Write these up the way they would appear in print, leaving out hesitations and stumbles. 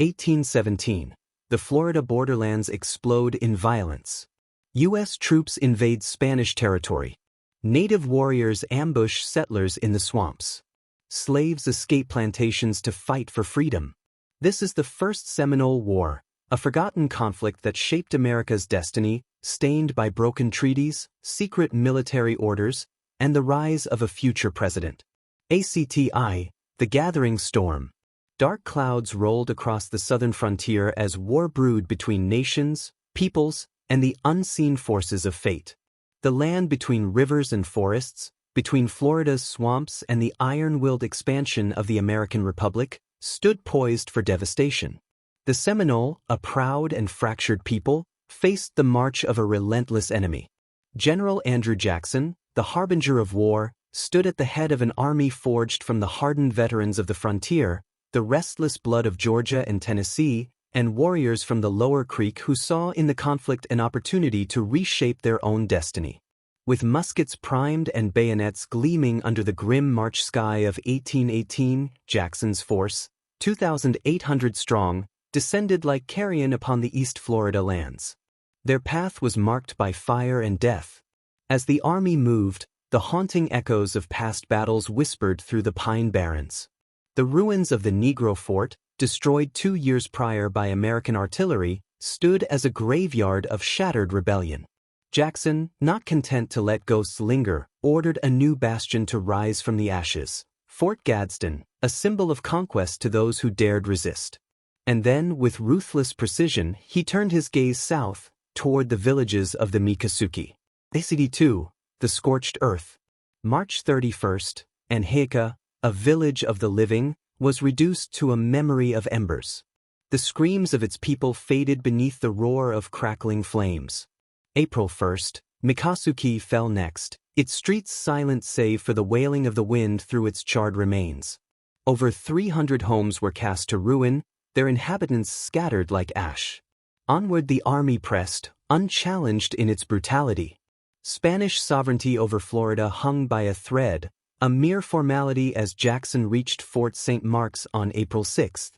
1817. The Florida borderlands explode in violence. U.S. troops invade Spanish territory. Native warriors ambush settlers in the swamps. Slaves escape plantations to fight for freedom. This is the First Seminole War, a forgotten conflict that shaped America's destiny, stained by broken treaties, secret military orders, and the rise of a future president. ACTI, the gathering storm. Dark clouds rolled across the southern frontier as war brewed between nations, peoples, and the unseen forces of fate. The land between rivers and forests, between Florida's swamps and the iron-willed expansion of the American Republic, stood poised for devastation. The Seminole, a proud and fractured people, faced the march of a relentless enemy. General Andrew Jackson, the harbinger of war, stood at the head of an army forged from the hardened veterans of the frontier, the restless blood of Georgia and Tennessee, and warriors from the Lower Creek who saw in the conflict an opportunity to reshape their own destiny. With muskets primed and bayonets gleaming under the grim March sky of 1818, Jackson's force, 2,800 strong, descended like carrion upon the East Florida lands. Their path was marked by fire and death. As the army moved, the haunting echoes of past battles whispered through the pine barrens. The ruins of the Negro Fort, destroyed 2 years prior by American artillery, stood as a graveyard of shattered rebellion. Jackson, not content to let ghosts linger, ordered a new bastion to rise from the ashes, Fort Gadsden, a symbol of conquest to those who dared resist. And then, with ruthless precision, he turned his gaze south, toward the villages of the Miccosukee. ACD-2, the scorched earth. March 31st, Anheka, a village of the living, was reduced to a memory of embers. The screams of its people faded beneath the roar of crackling flames. April 1st, Miccosukee fell next, its streets silent save for the wailing of the wind through its charred remains. Over 300 homes were cast to ruin, their inhabitants scattered like ash. Onward the army pressed, unchallenged in its brutality. Spanish sovereignty over Florida hung by a thread, a mere formality as Jackson reached Fort St. Mark's on April 6.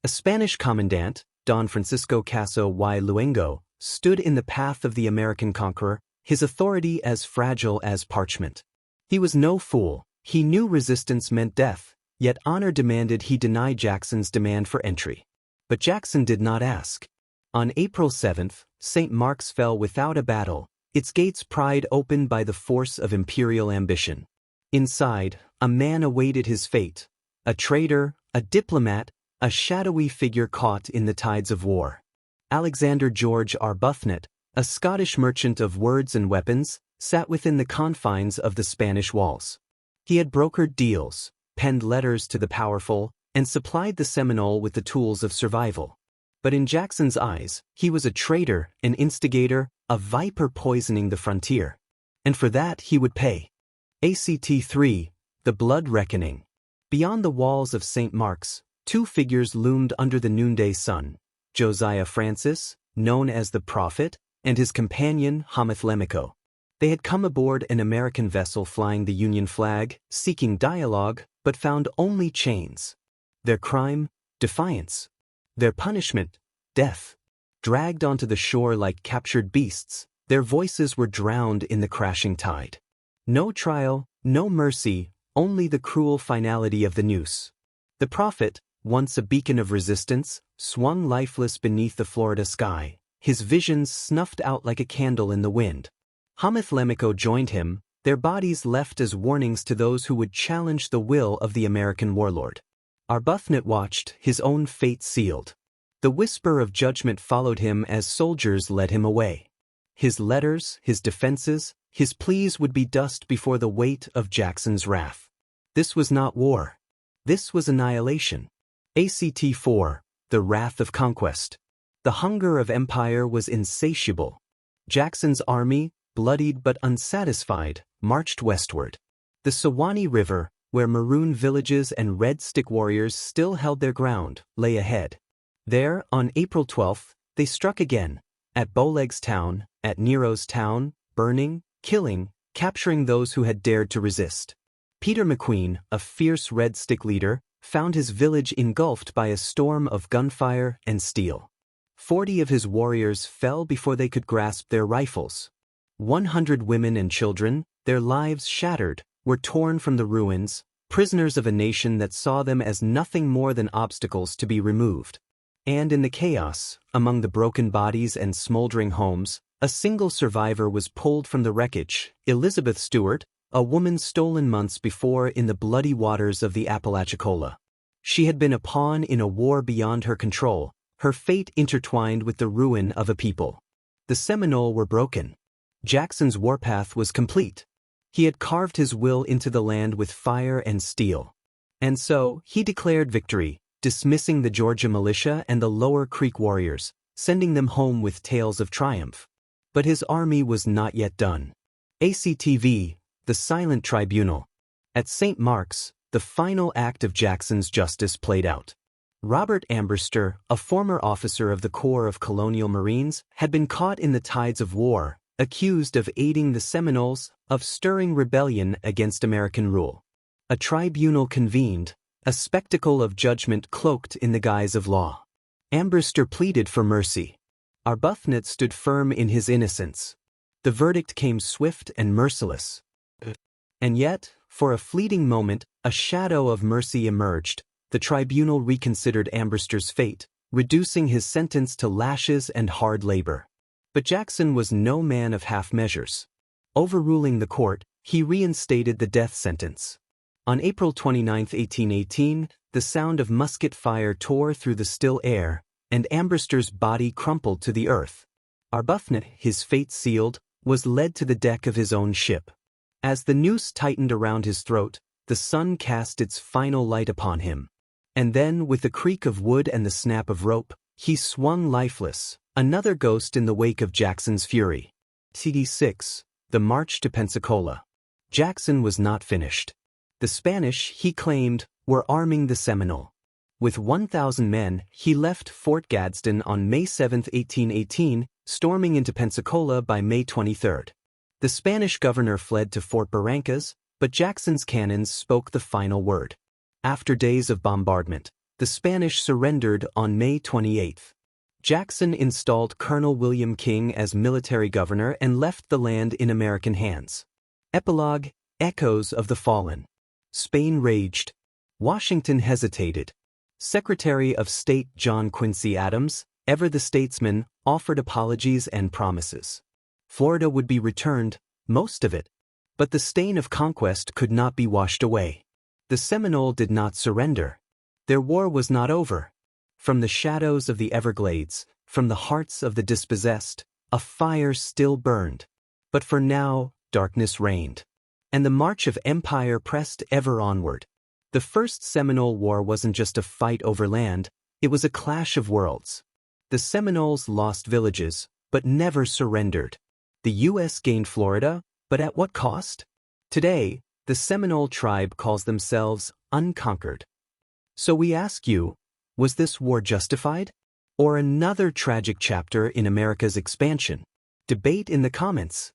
A Spanish commandant, Don Francisco Caso y Luengo, stood in the path of the American conqueror, his authority as fragile as parchment. He was no fool, he knew resistance meant death, yet honor demanded he deny Jackson's demand for entry. But Jackson did not ask. On April 7, St. Mark's fell without a battle, its gates pried open by the force of imperial ambition. Inside, a man awaited his fate, a traitor, a diplomat, a shadowy figure caught in the tides of war. Alexander George Arbuthnot, a Scottish merchant of words and weapons, sat within the confines of the Spanish walls. He had brokered deals, penned letters to the powerful, and supplied the Seminole with the tools of survival. But in Jackson's eyes, he was a traitor, an instigator, a viper poisoning the frontier. And for that he would pay. ACT-3, the blood reckoning. Beyond the walls of St. Mark's, two figures loomed under the noonday sun: Josiah Francis, known as the Prophet, and his companion Hameth. They had come aboard an American vessel flying the Union flag, seeking dialogue, but found only chains. Their crime? Defiance. Their punishment? Death. Dragged onto the shore like captured beasts, their voices were drowned in the crashing tide. No trial, no mercy, only the cruel finality of the noose. The Prophet, once a beacon of resistance, swung lifeless beneath the Florida sky, his visions snuffed out like a candle in the wind. Hameth joined him, their bodies left as warnings to those who would challenge the will of the American warlord. Arbuthnot watched, his own fate sealed. The whisper of judgment followed him as soldiers led him away. His letters, his defenses, his pleas would be dust before the weight of Jackson's wrath. This was not war. This was annihilation. ACT-4, the wrath of conquest. The hunger of empire was insatiable. Jackson's army, bloodied but unsatisfied, marched westward. The Suwannee River, where maroon villages and red stick warriors still held their ground, lay ahead. There, on April 12, they struck again, at Bowlegs Town, at Nero's Town, burning, killing, capturing those who had dared to resist. Peter McQueen, a fierce red stick leader, found his village engulfed by a storm of gunfire and steel. 40 of his warriors fell before they could grasp their rifles. 100 women and children, their lives shattered, were torn from the ruins, prisoners of a nation that saw them as nothing more than obstacles to be removed. And in the chaos, among the broken bodies and smoldering homes, a single survivor was pulled from the wreckage, Elizabeth Stewart, a woman stolen months before in the bloody waters of the Apalachicola. She had been a pawn in a war beyond her control, her fate intertwined with the ruin of a people. The Seminole were broken. Jackson's warpath was complete. He had carved his will into the land with fire and steel. And so, he declared victory, dismissing the Georgia militia and the Lower Creek warriors, sending them home with tales of triumph. But his army was not yet done. ACTV, the Silent Tribunal. At St. Mark's, the final act of Jackson's justice played out. Robert Ambrister, a former officer of the Corps of Colonial Marines, had been caught in the tides of war, accused of aiding the Seminoles, of stirring rebellion against American rule. A tribunal convened, a spectacle of judgment cloaked in the guise of law. Ambrister pleaded for mercy. Arbuthnot stood firm in his innocence. The verdict came swift and merciless. And yet, for a fleeting moment, a shadow of mercy emerged. The tribunal reconsidered Ambrister's fate, reducing his sentence to lashes and hard labor. But Jackson was no man of half measures. Overruling the court, he reinstated the death sentence. On April 29, 1818, the sound of musket fire tore through the still air, and Ambrister's body crumpled to the earth. Arbuthnot, his fate sealed, was led to the deck of his own ship. As the noose tightened around his throat, the sun cast its final light upon him. And then, with the creak of wood and the snap of rope, he swung lifeless, another ghost in the wake of Jackson's fury. CD6, the march to Pensacola. Jackson was not finished. The Spanish, he claimed, were arming the Seminole. With 1,000 men, he left Fort Gadsden on May 7, 1818, storming into Pensacola by May 23. The Spanish governor fled to Fort Barrancas, but Jackson's cannons spoke the final word. After days of bombardment, the Spanish surrendered on May 28. Jackson installed Colonel William King as military governor and left the land in American hands. Epilogue: Echoes of the Fallen. Spain raged. Washington hesitated. Secretary of State John Quincy Adams, ever the statesman, offered apologies and promises. Florida would be returned, most of it. But the stain of conquest could not be washed away. The Seminole did not surrender. Their war was not over. From the shadows of the Everglades, from the hearts of the dispossessed, a fire still burned. But for now, darkness reigned. And the march of empire pressed ever onward. The First Seminole War wasn't just a fight over land, it was a clash of worlds. The Seminoles lost villages, but never surrendered. The U.S. gained Florida, but at what cost? Today, the Seminole tribe calls themselves unconquered. So we ask you, was this war justified? Or another tragic chapter in America's expansion? Debate in the comments.